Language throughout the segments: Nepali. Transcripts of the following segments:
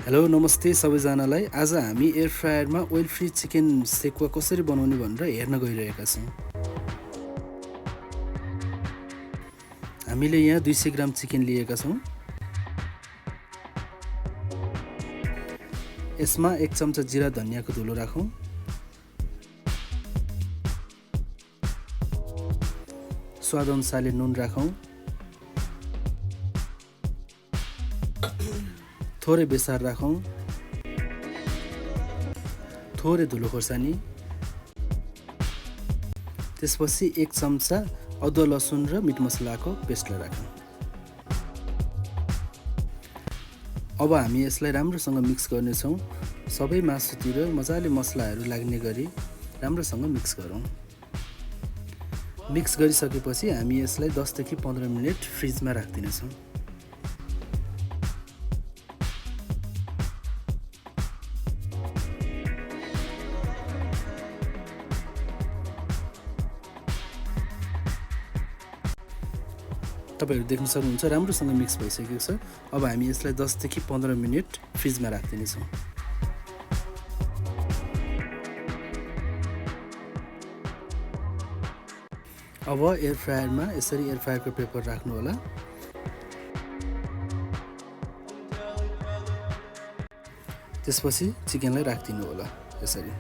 हेलो नमस्ते सबैजनालाई। आज हामी एयर फ्रायरमा ओइल फ्री चिकन सेकुवा कसरी बनाउने भनेर हेर्न गइरहेका छौँ। हामीले यहाँ 200 ग्राम चिकन लिएका छौँ। यसमा 1 चम्चा जिरा धनियाँको धुलो राखौँ। स्वाद अनुसारले नुन राखौँ। थोरै बेसार राखौँ। थोरै धुलो खोर्सानी। त्यसपछि 1 चम्चा अदुवा लसुन र मिट मसलाको पेस्टलाई राखौँ। अब हामी यसलाई राम्रोसँग मिक्स गर्नेछौँ। सबै मासुतिर मजाले मसलाहरू लाग्ने गरी राम्रोसँग मिक्स गरौँ। मिक्स गरिसकेपछि हामी यसलाई 10 देखि 15 मिनेट फ्रिजमा राख्दिनेछौँ। तपाईहरु देख्न सक्नुहुन्छ राम्रोसँग मिक्स भइसकेको छ। अब हामी यसलाई 10 देखि 15 मिनेट फ्रिजमा राख्दिनेछौँ। अब एयर फ्रायरमा यसरी एयर फ्रायरको पेपर राख्नु होला। त्यसपछि चिकनलाई राख्दिनु होला यसरी।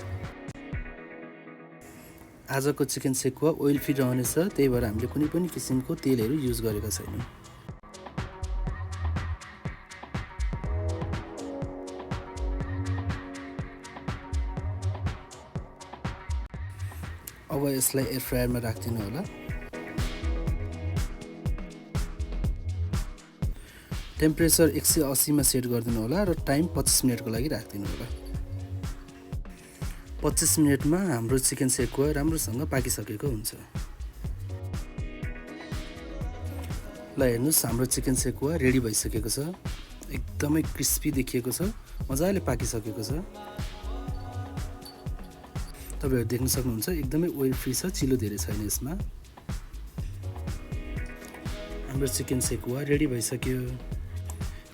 आजको चिकन सेकुवा ओइल फ्री रहनेछ, त्यही भएर हामीले कुनै पनि किसिमको तेलहरू युज गरेका छैनौँ। अब यसलाई एयर फ्रायरमा राख्दिनु होला। टेम्परेचर 180 मा सेट गरिदिनु होला र टाइम 25 मिनेटको लागि राख्दिनु होला। 25 मिनेटमा हाम्रो चिकन सेकुवा राम्रोसँग पाकिसकेको हुन्छ। ल हेर्नुस्, हाम्रो चिकन सेकुवा रेडी भइसकेको छ। एकदमै क्रिस्पी देखिएको छ, मजाले पाकिसकेको छ। तपाईहरु देख्न सक्नुहुन्छ एकदमै ओइल फ्री छ, चिलो धेरै छैन यसमा। हाम्रो चिकन सेकुवा रेडी भइसक्यो।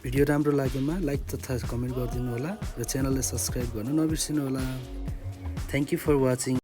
भिडियो राम्रो लागेमा लाइक तथा कमेन्ट गरिदिनु होला र च्यानललाई सब्स्क्राइब गर्न नबिर्सिनु होला। Thank you for watching.